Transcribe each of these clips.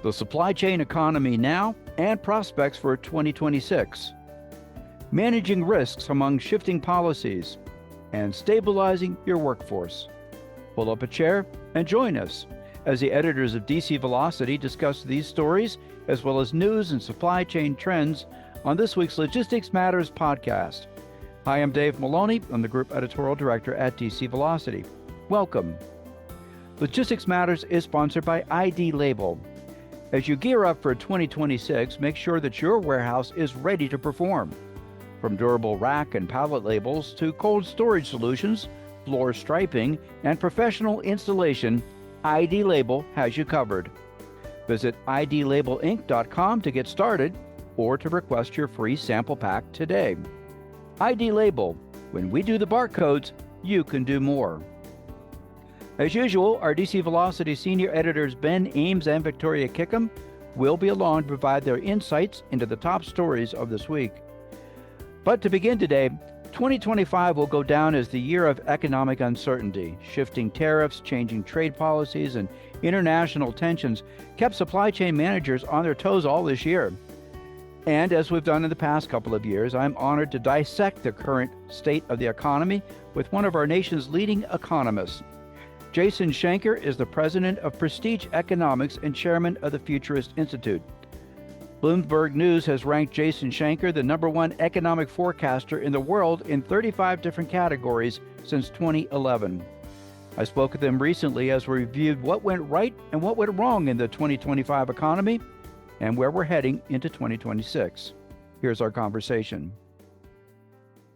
the supply chain economy now and prospects for 2026, managing risks among shifting policies, and stabilizing your workforce. Pull up a chair and join us as the editors of DC Velocity discuss these stories as well as news and supply chain trends on this week's Logistics Matters podcast. Hi, I'm Dave Maloney. I'm the Group Editorial Director at DC Velocity. Welcome. Logistics Matters is sponsored by ID Label. As you gear up for 2026, make sure that your warehouse is ready to perform. From durable rack and pallet labels to cold storage solutions, floor striping, and professional installation, ID Label has you covered. Visit idlabelinc.com to get started or to request your free sample pack today. ID Label. When we do the barcodes, you can do more. As usual, our DC Velocity senior editors Ben Ames and Victoria Kickham will be along to provide their insights into the top stories of this week. But to begin today, 2025 will go down as the year of economic uncertainty. Shifting tariffs, changing trade policies, and international tensions kept supply chain managers on their toes all this year. And as we've done in the past couple of years, I'm honored to dissect the current state of the economy with one of our nation's leading economists. Jason Schenker is the president of Prestige Economics and chairman of the Futurist Institute. Bloomberg News has ranked Jason Schenker the #1 economic forecaster in the world in 35 different categories since 2011. I spoke with him recently as we reviewed what went right and what went wrong in the 2025 economy and where we're heading into 2026. Here's our conversation.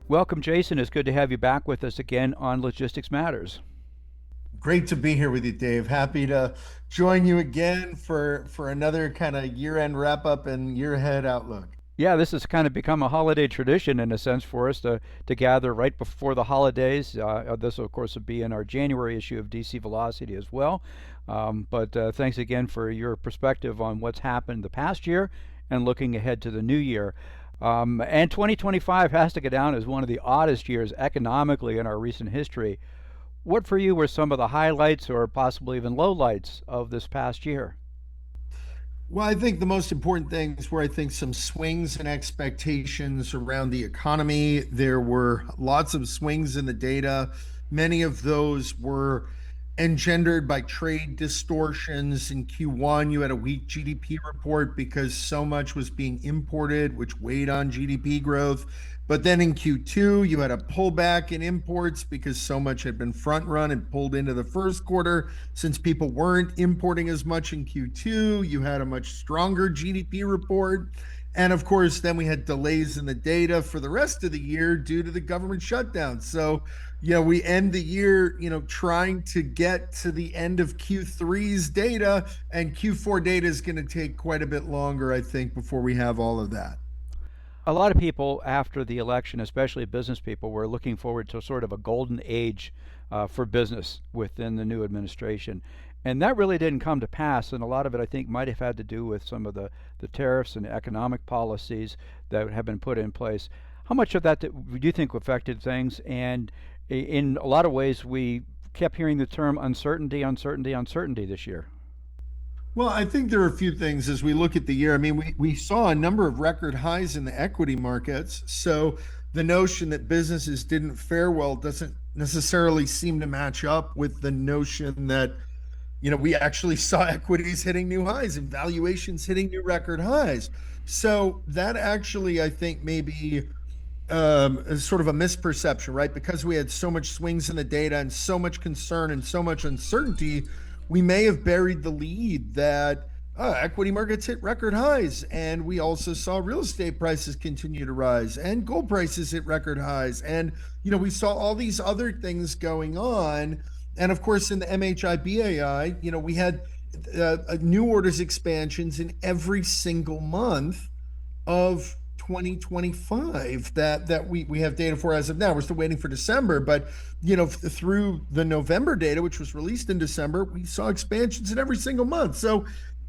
Welcome, Jason. It's good to have you back with us again on Logistics Matters. Great to be here with you, Dave. Happy to join you again for another kind of year-end wrap-up and year-ahead outlook. Yeah, this has kind of become a holiday tradition in a sense for us to gather right before the holidays. This, of course, will be in our January issue of DC Velocity as well. But thanks again for your perspective on what's happened the past year and looking ahead to the new year. And 2025 has to go down as one of the oddest years economically in our recent history. What for you were some of the highlights or possibly even lowlights of this past year? Well, I think the most important things were, I think, some swings and expectations around the economy. There were lots of swings in the data. Many of those were engendered by trade distortions. In Q1, you had a weak GDP report because so much was being imported, which weighed on GDP growth. But then in Q2, you had a pullback in imports because so much had been front run and pulled into the first quarter. Since people weren't importing as much in Q2, you had a much stronger GDP report. And of course, then we had delays in the data for the rest of the year due to the government shutdown. So, we end the year, trying to get to the end of Q3's data, and Q4 data is going to take quite a bit longer, I think, before we have all of that. A lot of people after the election, especially business people, were looking forward to sort of a golden age for business within the new administration. And that really didn't come to pass. And a lot of it, I think, might have had to do with some of the tariffs and economic policies that have been put in place. How much of that do you think affected things? And in a lot of ways, we kept hearing the term uncertainty this year. Well, I think there are a few things as we look at the year. I mean, we saw a number of record highs in the equity markets. So the notion that businesses didn't fare well doesn't necessarily seem to match up with the notion that, we actually saw equities hitting new highs and valuations hitting new record highs. So that actually, I think, maybe is sort of a misperception, right? Because we had so much swings in the data and so much concern and so much uncertainty, we may have buried the lead that equity markets hit record highs, and we also saw real estate prices continue to rise and gold prices hit record highs. And, we saw all these other things going on. And of course, in the MHI-BAI, we had new orders expansions in every single month of 2025 that we have data for as of now. We're still waiting for December, but through the November data, which was released in December, we saw expansions in every single month. So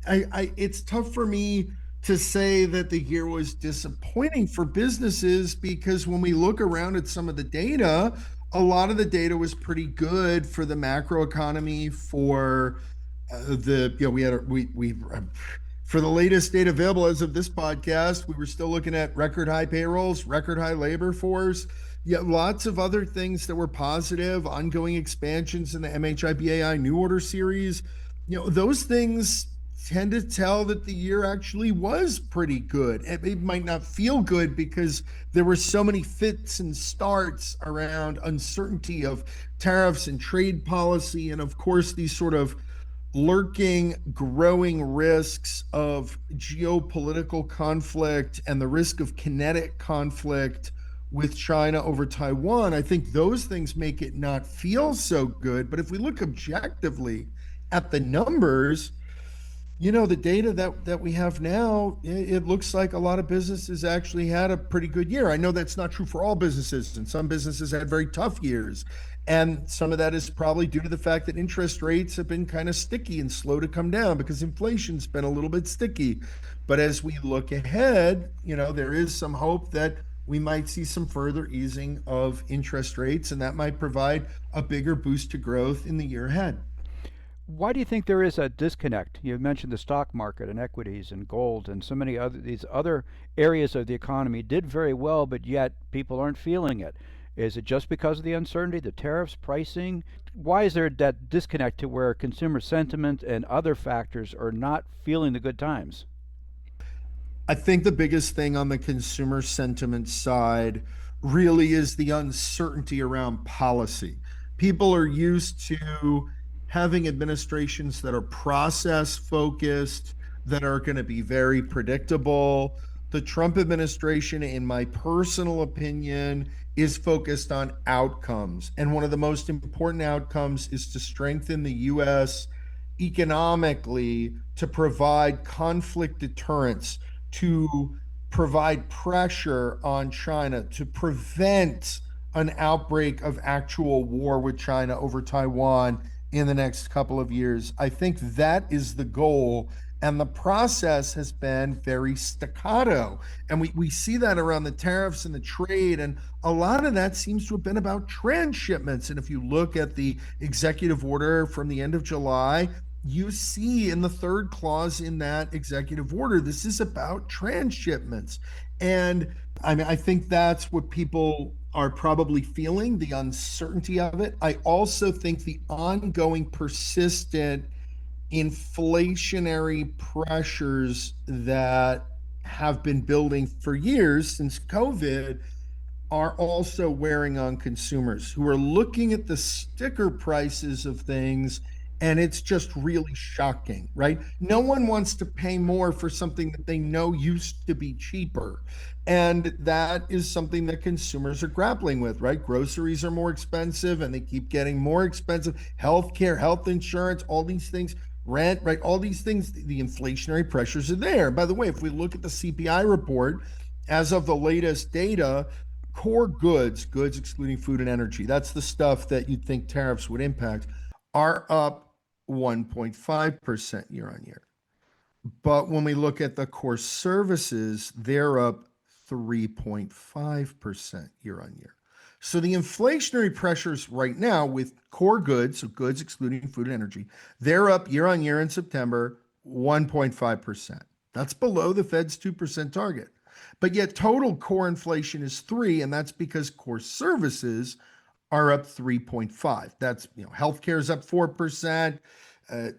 it's tough for me to say that the year was disappointing for businesses, because when we look around at some of the data, a lot of the data was pretty good for the macroeconomy, for The you know we had a, we for the latest data available as of this podcast, we were still looking at record high payrolls, record high labor force. Yeah, lots of other things that were positive, ongoing expansions in the MHIBAI new order series. Those things tend to tell that the year actually was pretty good. It might not feel good because there were so many fits and starts around uncertainty of tariffs and trade policy, and of course, these sort of lurking, growing risks of geopolitical conflict and the risk of kinetic conflict with China over Taiwan. I think those things make it not feel so good. But if we look objectively at the numbers, the data that we have now, it looks like a lot of businesses actually had a pretty good year. I know that's not true for all businesses, and some businesses had very tough years. And some of that is probably due to the fact that interest rates have been kind of sticky and slow to come down because inflation's been a little bit sticky. But as we look ahead, there is some hope that we might see some further easing of interest rates, and that might provide a bigger boost to growth in the year ahead. Why do you think there is a disconnect? You mentioned the stock market and equities and gold and so many other these other areas of the economy did very well, but yet people aren't feeling it. Is it just because of the uncertainty, the tariffs, pricing? Why is there that disconnect to where consumer sentiment and other factors are not feeling the good times? I think the biggest thing on the consumer sentiment side really is the uncertainty around policy. People are used to having administrations that are process focused, that are going to be very predictable. The Trump administration, in my personal opinion, is focused on outcomes. And one of the most important outcomes is to strengthen the US economically, to provide conflict deterrence, to provide pressure on China, to prevent an outbreak of actual war with China over Taiwan in the next couple of years. I think that is the goal. And the process has been very staccato. And we see that around the tariffs and the trade. And a lot of that seems to have been about transshipments. And if you look at the executive order from the end of July, you see in the third clause in that executive order, this is about transshipments. And I mean, I think that's what people are probably feeling, the uncertainty of it. I also think the ongoing, persistent inflationary pressures that have been building for years since COVID are also wearing on consumers who are looking at the sticker prices of things, and it's just really shocking, right? No one wants to pay more for something that they know used to be cheaper. And that is something that consumers are grappling with, right? Groceries are more expensive and they keep getting more expensive. Healthcare, health insurance, all these things, rent, right? All these things, the inflationary pressures are there. By the way, if we look at the CPI report, as of the latest data, core goods excluding food and energy, that's the stuff that you'd think tariffs would impact, are up 1.5% year on year. But when we look at the core services, they're up 3.5% year on year. So the inflationary pressures right now with core goods, so goods excluding food and energy, they're up year on year in September 1.5%. That's below the Fed's 2% target. But yet total core inflation is 3, and that's because core services are up 3.5. That's, healthcare is up 4%.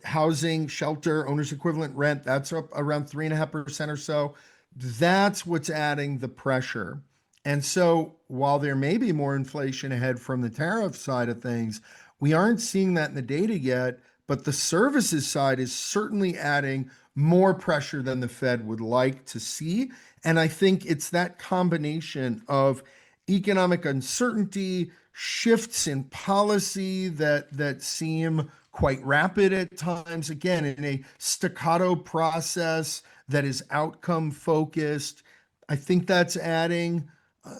Housing, shelter, owner's equivalent rent, that's up around 3.5% or so. That's what's adding the pressure. And so while there may be more inflation ahead from the tariff side of things, we aren't seeing that in the data yet, but the services side is certainly adding more pressure than the Fed would like to see. And I think it's that combination of economic uncertainty, shifts in policy that seem quite rapid at times, again, in a staccato process that is outcome focused. I think that's adding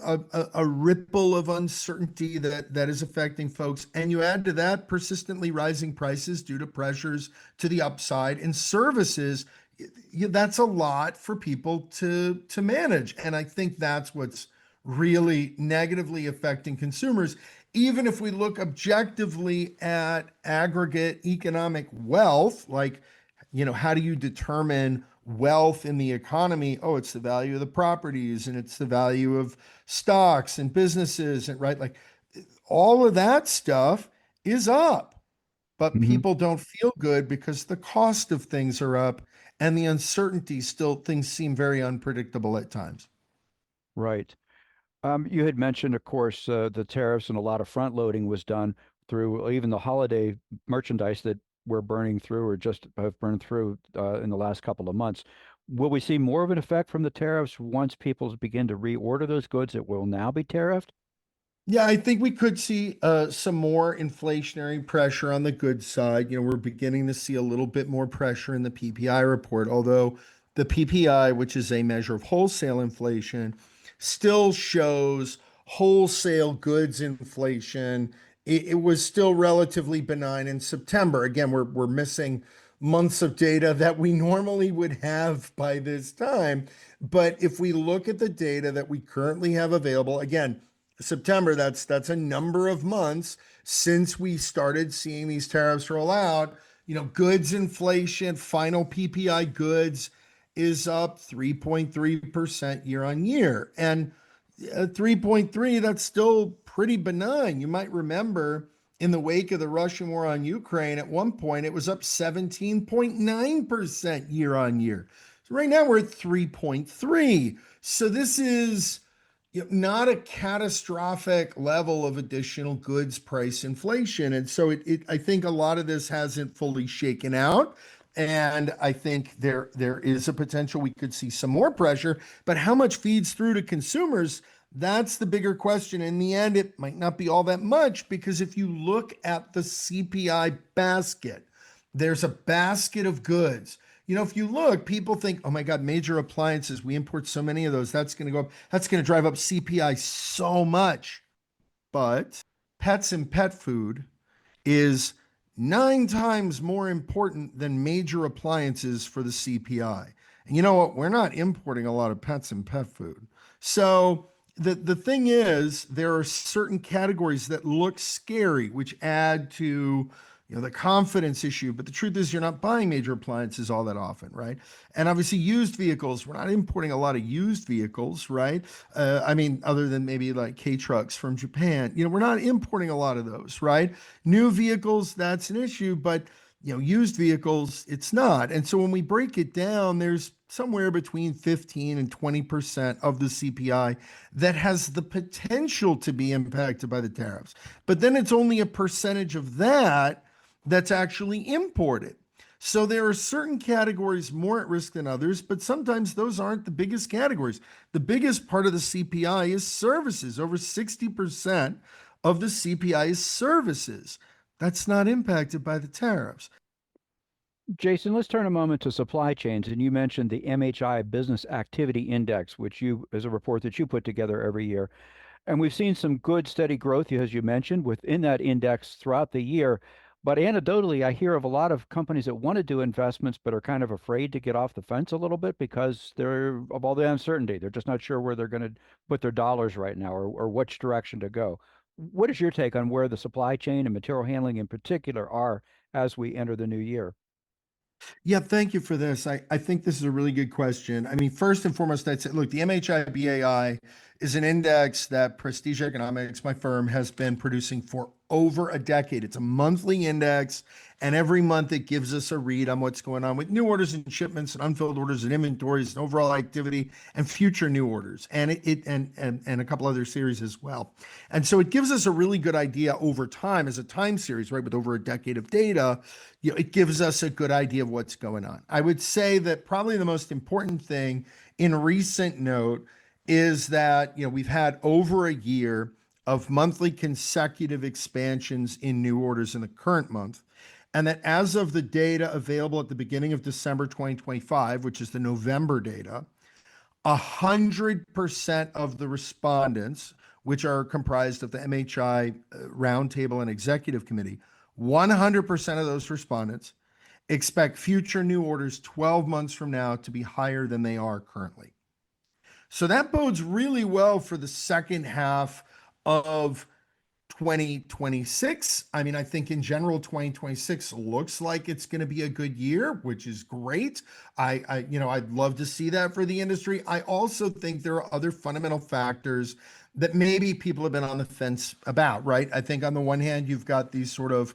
a ripple of uncertainty that is affecting folks. And you add to that persistently rising prices due to pressures to the upside in services. That's a lot for people to manage. And I think that's what's really negatively affecting consumers. even if we look objectively at aggregate economic wealth, like, how do you determine wealth in the economy? Oh, it's the value of the properties and it's the value of stocks and businesses, and right? Like all of that stuff is up, but Hmm. people don't feel good because the cost of things are up and the uncertainty still, things seem very unpredictable at times. Right. You had mentioned, of course, the tariffs and a lot of front loading was done through even the holiday merchandise that we're burning through or just have burned through in the last couple of months. Will we see more of an effect from the tariffs once people begin to reorder those goods that will now be tariffed? Yeah, I think we could see some more inflationary pressure on the goods side. We're beginning to see a little bit more pressure in the PPI report, although the PPI, which is a measure of wholesale inflation, still shows wholesale goods inflation. It was still relatively benign in September. Again, we're missing months of data that we normally would have by this time. But if we look at the data that we currently have available, again, September, that's a number of months since we started seeing these tariffs roll out. Goods inflation, final PPI goods is up 3.3% year on year. And 3.3, that's still pretty benign. You might remember in the wake of the Russian war on Ukraine, at one point it was up 17.9% year on year. So right now we're at 3.3. So this is not a catastrophic level of additional goods price inflation. And so I think a lot of this hasn't fully shaken out. And I think there is a potential we could see some more pressure, but how much feeds through to consumers? That's the bigger question. In the end, it might not be all that much because if you look at the CPI basket, there's a basket of goods. If you look, people think, oh my God, major appliances, we import so many of those, that's going to go up, that's going to drive up CPI so much. But pets and pet food is 9 times more important than major appliances for the CPI. And you know what? We're not importing a lot of pets and pet food. So the thing is, there are certain categories that look scary, which add to the confidence issue. But the truth is, you're not buying major appliances all that often, right? And obviously, used vehicles, we're not importing a lot of used vehicles, right? I mean, other than maybe like K trucks from Japan, we're not importing a lot of those, right? New vehicles, that's an issue, but used vehicles, it's not. And so when we break it down, there's somewhere between 15 and 20% of the CPI that has the potential to be impacted by the tariffs. But then it's only a percentage of that that's actually imported. So there are certain categories more at risk than others, but sometimes those aren't the biggest categories. The biggest part of the CPI is services. Over 60% of the CPI is services. That's not impacted by the tariffs. Jason, let's turn a moment to supply chains. And you mentioned the MHI Business Activity Index, which is a report that you put together every year. And we've seen some good steady growth, as you mentioned, within that index throughout the year. But anecdotally, I hear of a lot of companies that want to do investments, but are kind of afraid to get off the fence a little bit because of all the uncertainty. They're just not sure where they're going to put their dollars right now or which direction to go. What is your take on where the supply chain and material handling in particular are as we enter the new year? Yeah, thank you for this. I think this is a really good question. I mean, first and foremost, I'd say, look, the MHIBAI is an index that Prestige Economics, my firm, has been producing for over a decade. It's a monthly index, and every month it gives us a read on what's going on with new orders and shipments and unfilled orders and inventories and overall activity and future new orders, and and a couple other series as well. And so it gives us a really good idea over time as a time series, right, with over a decade of data. It gives us a good idea of what's going on. I would say that probably the most important thing in recent note is that we've had over a year of monthly consecutive expansions in new orders in the current month, and that as of the data available at the beginning of December 2025, which is the November data, 100% of the respondents, which are comprised of the MHI Roundtable and Executive Committee, 100% of those respondents expect future new orders 12 months from now to be higher than they are currently. So that bodes really well for the second half of 2026. I mean, I think in general, 2026 looks like it's going to be a good year, which is great. I'd love to see that for the industry. I also think there are other fundamental factors that maybe people have been on the fence about, right? I think on the one hand, you've got these sort of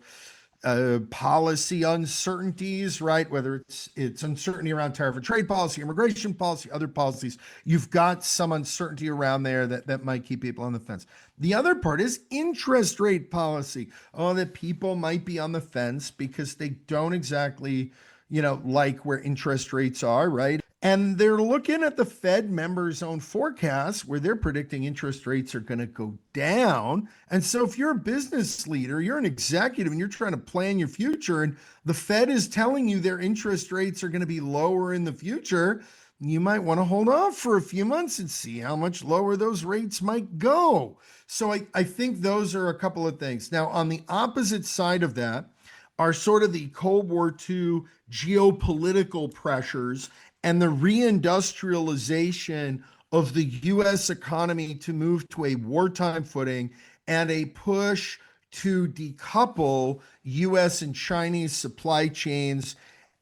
policy uncertainties, right? Whether it's uncertainty around tariff and trade policy, immigration policy, other policies. You've got some uncertainty around there that might keep people on the fence. The other part is interest rate policy. Oh, that people might be on the fence because they don't exactly, like where interest rates are, right? And they're looking at the Fed members' own forecasts where they're predicting interest rates are going to go down. And so if you're a business leader, you're an executive and you're trying to plan your future, and the Fed is telling you their interest rates are going to be lower in the future, you might want to hold off for a few months and see how much lower those rates might go. So I think those are a couple of things. Now, on the opposite side of that are sort of the Cold War II geopolitical pressures and the reindustrialization of the US economy to move to a wartime footing and a push to decouple US and Chinese supply chains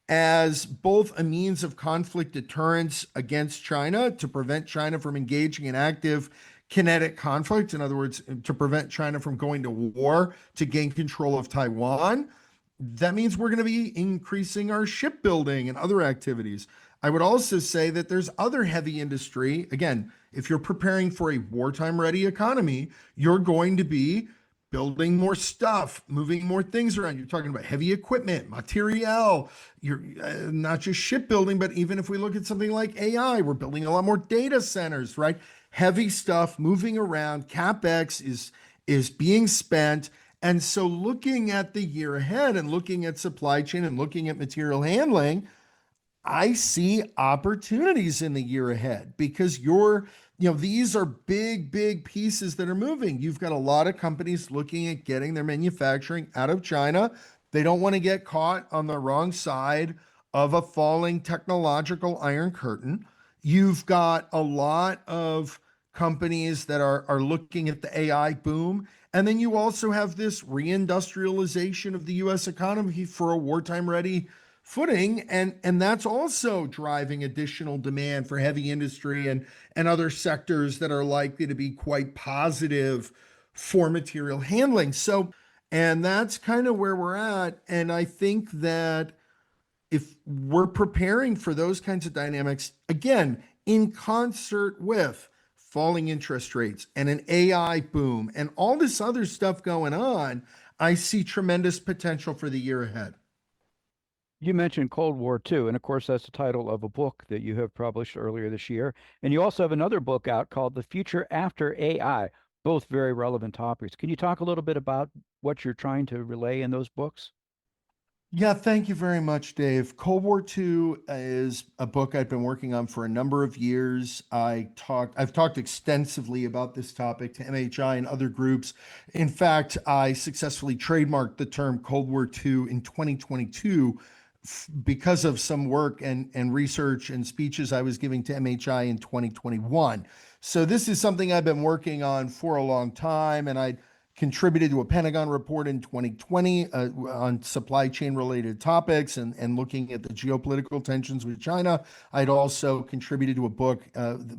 as both a means of conflict deterrence against China to prevent China from engaging in active kinetic conflict. In other words, to prevent China from going to war to gain control of Taiwan. That means we're going to be increasing our shipbuilding and other activities. I would also say that there's other heavy industry. Again, if you're preparing for a wartime ready economy, you're going to be building more stuff, moving more things around. You're talking about heavy equipment, material. You're not just shipbuilding, but even if we look at something like AI, we're building a lot more data centers, right? Heavy stuff moving around. CapEx is being spent. And so looking at the year ahead and looking at supply chain and looking at material handling, I see opportunities in the year ahead because these are big, big pieces that are moving. You've got a lot of companies looking at getting their manufacturing out of China. They don't want to get caught on the wrong side of a falling technological iron curtain. You've got a lot of companies that are looking at the AI boom. And then you also have this reindustrialization of the US economy for a wartime ready footing. And that's also driving additional demand for heavy industry and other sectors that are likely to be quite positive for material handling. So, and that's kind of where we're at. And I think that if we're preparing for those kinds of dynamics, again, in concert with falling interest rates and an AI boom and all this other stuff going on, I see tremendous potential for the year ahead. You mentioned Cold War II, and of course, that's the title of a book that you have published earlier this year. And you also have another book out called The Future After AI, both very relevant topics. Can you talk a little bit about what you're trying to relay in those books? Yeah, thank you very much, Dave. Cold War II is a book I've been working on for a number of years. I've talked extensively about this topic to MHI and other groups. In fact, I successfully trademarked the term Cold War II in 2022 because of some work and research and speeches I was giving to MHI in 2021. So this is something I've been working on for a long time, and I contributed to a Pentagon report in 2020 on supply chain related topics and looking at the geopolitical tensions with China. I'd also contributed to a book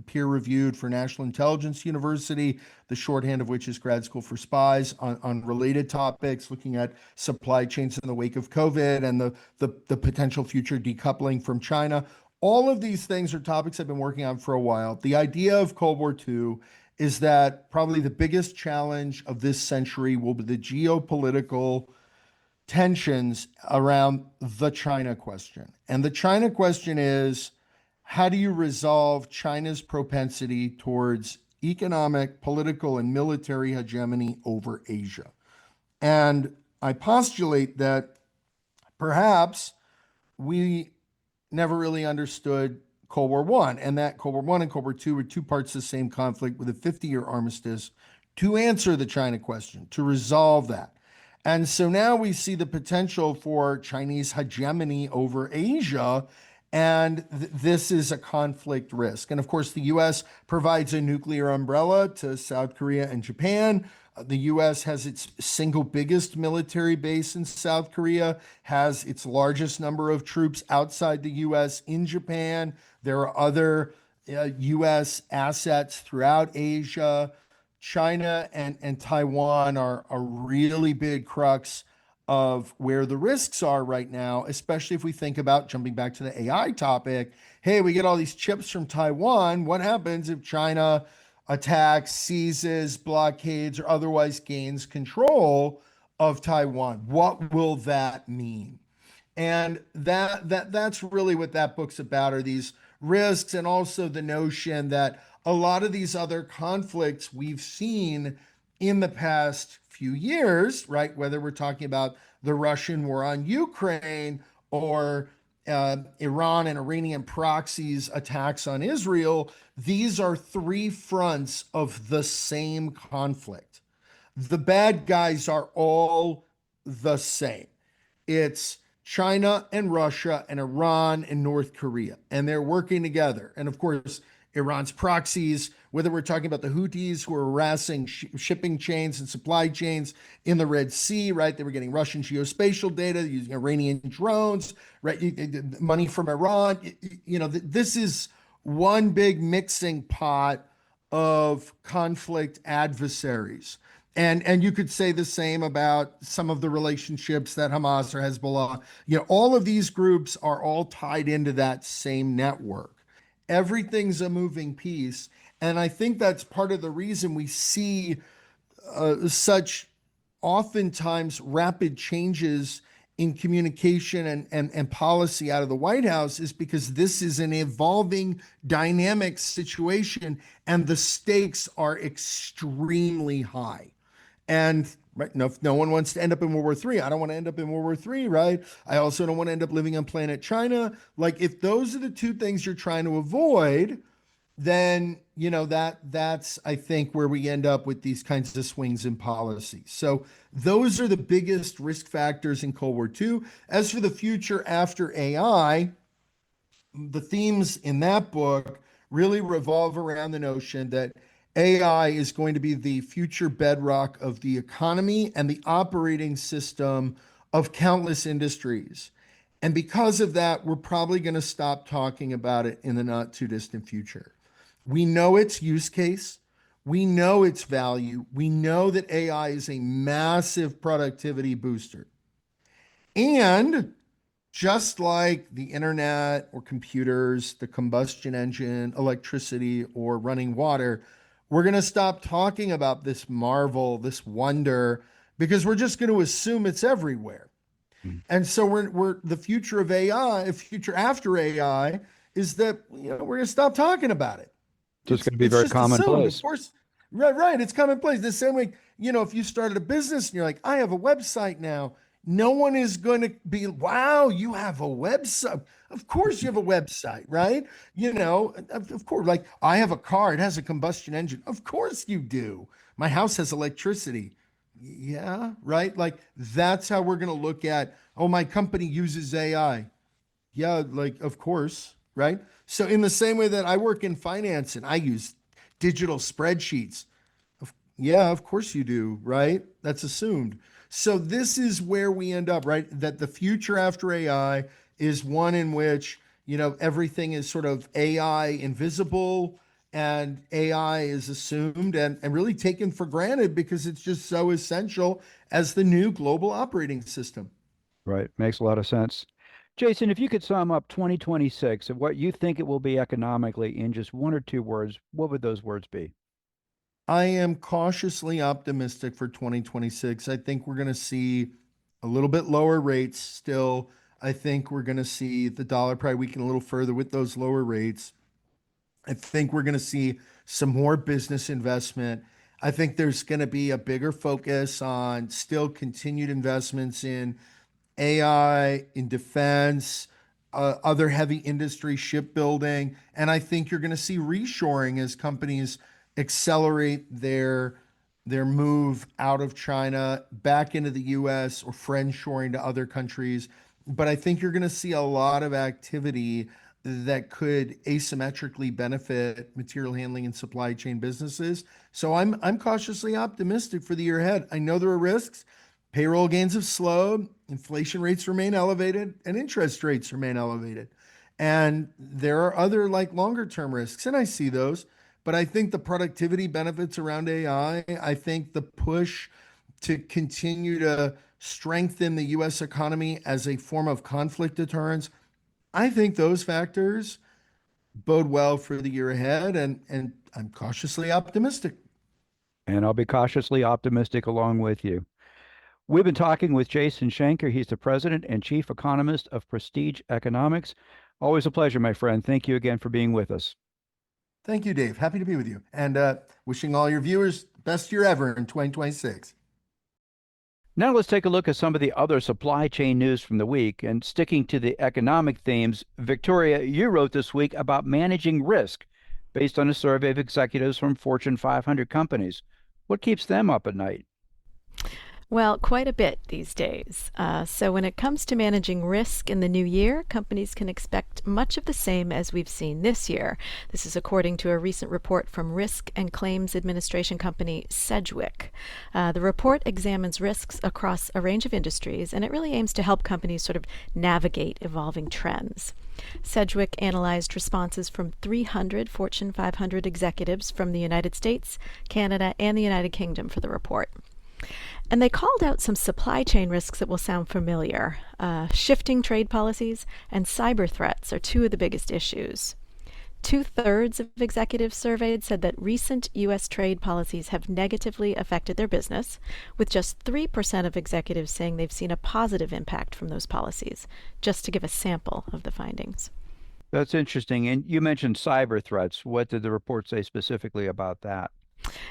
peer reviewed for National Intelligence University, the shorthand of which is Grad School for Spies, on related topics, looking at supply chains in the wake of COVID and the potential future decoupling from China. All of these things are topics I've been working on for a while. The idea of Cold War II is that probably the biggest challenge of this century will be the geopolitical tensions around the China question. And the China question is, how do you resolve China's propensity towards economic, political, and military hegemony over Asia? And I postulate that perhaps we never really understood Cold War One, and that Cold War One and Cold War Two were two parts of the same conflict with a 50-year armistice to answer the China question, to resolve that. And so now we see the potential for Chinese hegemony over Asia, And this is a conflict risk. And of course, the US provides a nuclear umbrella to South Korea and Japan. The US has its single biggest military base in South Korea, has its largest number of troops outside the US in Japan. There are other US assets throughout Asia. China and Taiwan are a really big crux of where the risks are right now, especially if we think about jumping back to the AI topic. Hey, we get all these chips from Taiwan. What happens if China attacks, seizes, blockades, or otherwise gains control of Taiwan? What will that mean? And that's really what that book's about, are these risks, and also the notion that a lot of these other conflicts we've seen in the past few years, right? Whether we're talking about the Russian war on Ukraine or Iran and Iranian proxies attacks on Israel, these are three fronts of the same conflict. The bad guys are all the same. It's China and Russia and Iran and North Korea, and they're working together. And of course, Iran's proxies, whether we're talking about the Houthis who are harassing shipping chains and supply chains in the Red Sea, right? They were getting Russian geospatial data using Iranian drones, right? Money from Iran. This is one big mixing pot of conflict adversaries. And you could say the same about some of the relationships that Hamas or Hezbollah, all of these groups are all tied into that same network. Everything's a moving piece. And I think that's part of the reason we see such oftentimes rapid changes in communication and policy out of the White House, is because this is an evolving, dynamic situation, and the stakes are extremely high. And right, no one wants to end up in World War III. I don't want to end up in World War III, right? I also don't want to end up living on planet China. Like, if those are the two things you're trying to avoid, then that's I think where we end up with these kinds of swings in policy. So those are the biggest risk factors in Cold War II. As for the future after AI, the themes in that book really revolve around the notion that AI is going to be the future bedrock of the economy and the operating system of countless industries. And because of that, we're probably going to stop talking about it in the not too distant future. We know its use case. We know its value. We know that AI is a massive productivity booster. And just like the internet or computers, the combustion engine, electricity, or running water, we're going to stop talking about this marvel, this wonder, because we're just going to assume it's everywhere. And so we're the future of AI, future after AI, is that we're going to stop talking about it. So it's going to be It's very just assumed, of commonplace. course. Right. It's commonplace. The same way, if you started a business and you're like, I have a website now, no one is going to be, wow, you have a website. Of course you have a website, right? Of course, like, I have a car, it has a combustion engine. Of course you do. My house has electricity. Yeah, right? Like, that's how we're going to look at, oh, my company uses AI. Yeah, like, of course, right? So in the same way that I work in finance and I use digital spreadsheets, yeah, of course you do, right? That's assumed. So this is where we end up, right? That the future after AI is one in which, everything is sort of AI invisible and AI is assumed and really taken for granted because it's just so essential as the new global operating system. Right. Makes a lot of sense. Jason, if you could sum up 2026 of what you think it will be economically in just one or two words, what would those words be? I am cautiously optimistic for 2026. I think we're going to see a little bit lower rates still. I think we're going to see the dollar probably weaken a little further with those lower rates. I think we're going to see some more business investment. I think there's going to be a bigger focus on still continued investments in AI, in defense, other heavy industry, shipbuilding. And I think you're going to see reshoring as companies accelerate their move out of China back into the US, or friendshoring to other countries. but I think you're going to see a lot of activity that could asymmetrically benefit material handling and supply chain businesses. So I'm cautiously optimistic for the year ahead. I know there are risks. Payroll gains have slowed, inflation rates remain elevated, and interest rates remain elevated. And there are other like longer term risks, and I see those. But I think the productivity benefits around AI, I think the push to continue to strengthen the US economy as a form of conflict deterrence, I think those factors bode well for the year ahead, and I'm cautiously optimistic. And I'll be cautiously optimistic along with you. We've been talking with Jason Schenker. He's the president and chief economist of Prestige Economics. Always a pleasure, my friend. Thank you again for being with us. Thank you, Dave. Happy to be with you. And wishing all your viewers best year ever in 2026. Now let's take a look at some of the other supply chain news from the week. And sticking to the economic themes, Victoria, you wrote this week about managing risk based on a survey of executives from Fortune 500 companies. What keeps them up at night? Well, quite a bit these days. So when it comes to managing risk in the new year, companies can expect much of the same as we've seen this year. This is according to a recent report from risk and claims administration company Sedgwick. The report examines risks across a range of industries, and it really aims to help companies sort of navigate evolving trends. Sedgwick analyzed responses from 300 Fortune 500 executives from the United States, Canada, and the United Kingdom for the report. And they called out some supply chain risks that will sound familiar. Shifting trade policies and cyber threats are two of the biggest issues. 2/3 of executives surveyed said that recent U.S. trade policies have negatively affected their business, with just 3% of executives saying they've seen a positive impact from those policies, just to give a sample of the findings. That's interesting. And you mentioned cyber threats. What did the report say specifically about that?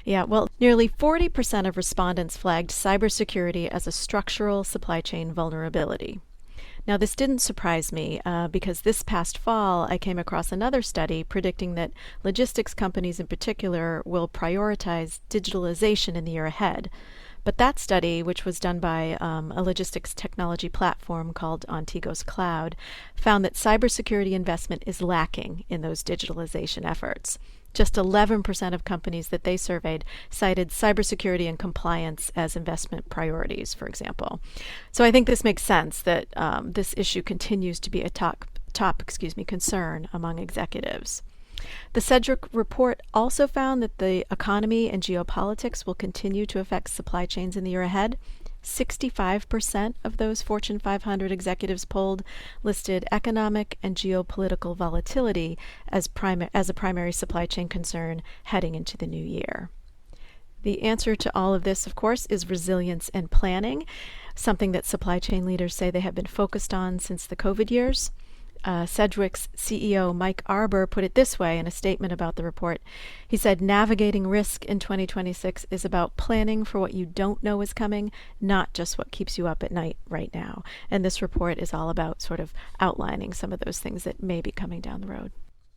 Yeah, well, nearly 40% of respondents flagged cybersecurity as a structural supply chain vulnerability. Now, this didn't surprise me because this past fall I came across another study predicting that logistics companies in particular will prioritize digitalization in the year ahead. But that study, which was done by a logistics technology platform called Ontegos Cloud, found that cybersecurity investment is lacking in those digitalization efforts. Just 11% of companies that they surveyed cited cybersecurity and compliance as investment priorities, for example. So I think this makes sense that this issue continues to be a top concern among executives. The Sedgwick report also found that the economy and geopolitics will continue to affect supply chains in the year ahead. 65% of those Fortune 500 executives polled listed economic and geopolitical volatility as a primary supply chain concern heading into the new year. The answer to all of this, of course, is resilience and planning, something that supply chain leaders say they have been focused on since the COVID years. Sedgwick's CEO Mike Arbour put it this way in a statement about the report. He said, navigating risk in 2026 is about planning for what you don't know is coming, not just what keeps you up at night right now. And this report is all about sort of outlining some of those things that may be coming down the road.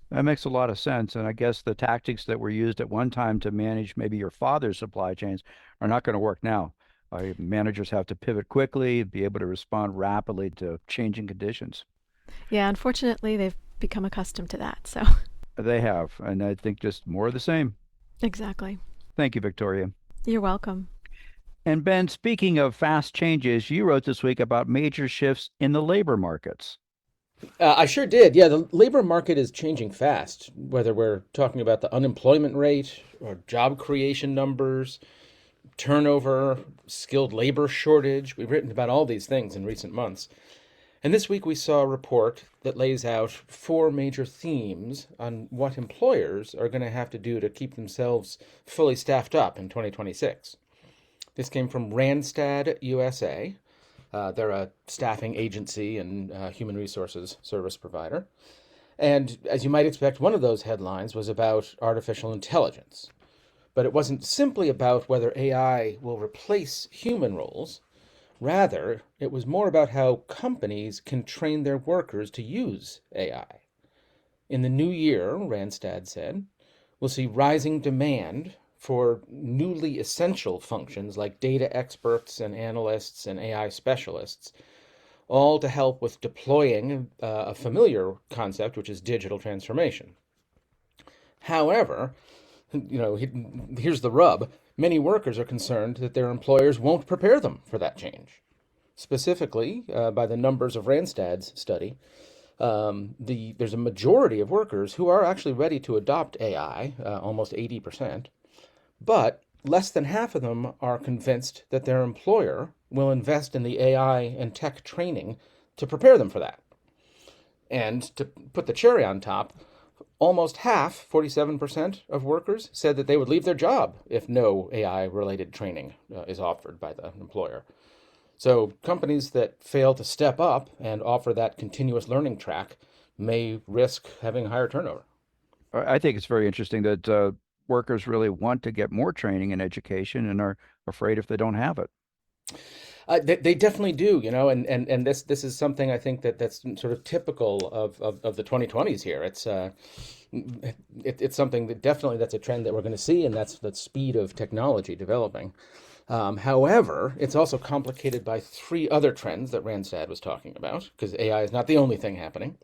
That makes a lot of sense. And I guess the tactics that were used at one time to manage maybe your father's supply chains are not going to work now. Managers have to pivot quickly, be able to respond rapidly to changing conditions. Yeah, unfortunately, they've become accustomed to that. So They have, and I think just more of the same. exactly. Thank you, Victoria. You're welcome. And Ben, speaking of fast changes, you wrote this week about major shifts in the labor markets. I sure did. Yeah, the labor market is changing fast, whether we're talking about the unemployment rate or job creation numbers, turnover, skilled labor shortage. We've written about all these things in recent months. And this week we saw a report that lays out four major themes on what employers are going to have to do to keep themselves fully staffed up in 2026. This came from Randstad USA. They're a staffing agency and human resources service provider. And as you might expect, one of those headlines was about artificial intelligence. But it wasn't simply about whether AI will replace human roles. Rather, it was more about how companies can train their workers to use AI. In the new year, Randstad said, we'll see rising demand for newly essential functions like data experts and analysts and AI specialists, all to help with deploying a familiar concept, which is digital transformation. However, here's the rub. Many workers are concerned that their employers won't prepare them for that change. Specifically, by the numbers of Randstad's study, there's a majority of workers who are actually ready to adopt AI, almost 80%, but less than half of them are convinced that their employer will invest in the AI and tech training to prepare them for that. And to put the cherry on top, almost half, 47% of workers, said that they would leave their job if no AI-related training is offered by the employer. So companies that fail to step up and offer that continuous learning track may risk having higher turnover. I think it's very interesting that workers really want to get more training and education and are afraid if they don't have it. They definitely do, and this is something I think that's sort of typical of the 2020s here. It's something that definitely that's a trend that we're going to see, and that's the speed of technology developing. However, it's also complicated by three other trends that Randstad was talking about, because AI is not the only thing happening.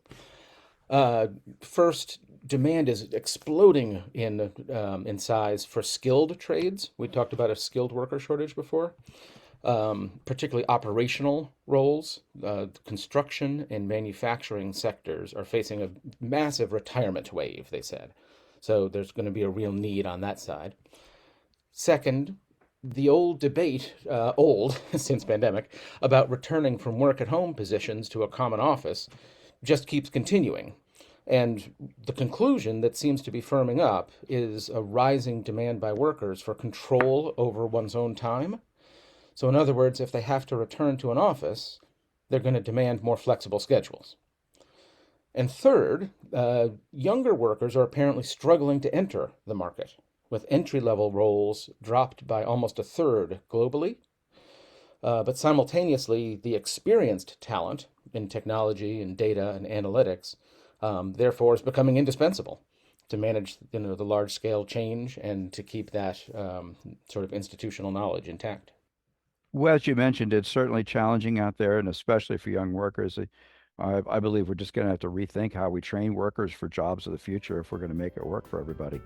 First, demand is exploding in size for skilled trades. We talked about a skilled worker shortage before. Particularly operational roles, construction and manufacturing sectors are facing a massive retirement wave, they said. So there's going to be a real need on that side. Second, the old debate, since pandemic, about returning from work-at-home positions to a common office just keeps continuing. And the conclusion that seems to be firming up is a rising demand by workers for control over one's own time. So in other words, if they have to return to an office, they're going to demand more flexible schedules. And third, younger workers are apparently struggling to enter the market, with entry-level roles dropped by almost a third globally. But simultaneously, the experienced talent in technology and data and analytics, therefore, is becoming indispensable to manage the large-scale change and to keep that sort of institutional knowledge intact. Well, as you mentioned, it's certainly challenging out there, and especially for young workers. I believe we're just going to have to rethink how we train workers for jobs of the future if we're going to make it work for everybody.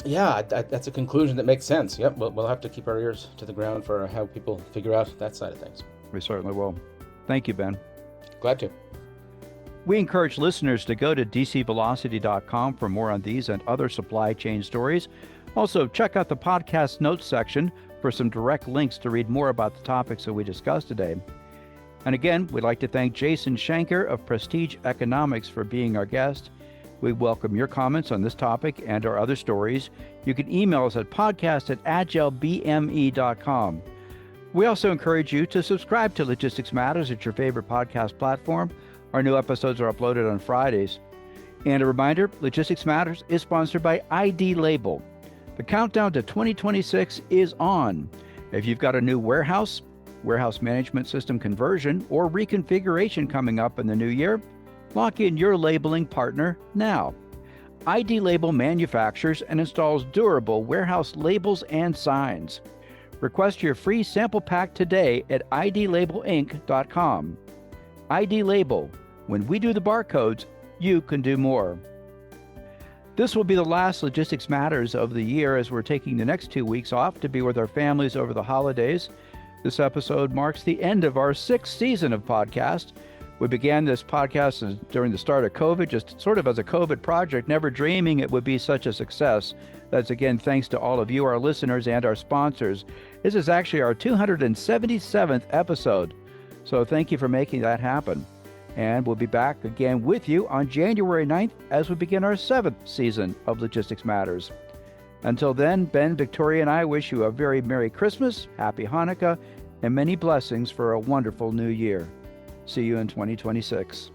Yeah, that's a conclusion that makes sense. Yep, we'll have to keep our ears to the ground for how people figure out that side of things. We certainly will. Thank you, Ben. Glad to. We encourage listeners to go to dcvelocity.com for more on these and other supply chain stories. Also, check out the podcast notes section for some direct links to read more about the topics that we discussed today. And again, we'd like to thank Jason Schenker of Prestige Economics for being our guest. We welcome your comments on this topic and our other stories. You can email us at podcast@agilebme.com. We also encourage you to subscribe to Logistics Matters at your favorite podcast platform. Our new episodes are uploaded on Fridays. And a reminder, Logistics Matters is sponsored by ID Label. The countdown to 2026 is on. If you've got a new warehouse management system conversion, or reconfiguration coming up in the new year, lock in your labeling partner now. ID Label manufactures and installs durable warehouse labels and signs. Request your free sample pack today at idlabelinc.com. ID Label. When we do the barcodes, you can do more. This will be the last Logistics Matters of the year, as we're taking the next 2 weeks off to be with our families over the holidays. This episode marks the end of our 6th season of podcast. We began this podcast during the start of COVID, just sort of as a COVID project, never dreaming it would be such a success. That's again thanks to all of you, our listeners, and our sponsors. This is actually our 277th episode, so thank you for making that happen. And we'll be back again with you on January 9th as we begin our 7th season of Logistics Matters. Until then, Ben, Victoria, and I wish you a very Merry Christmas, Happy Hanukkah, and many blessings for a wonderful new year. See you in 2026.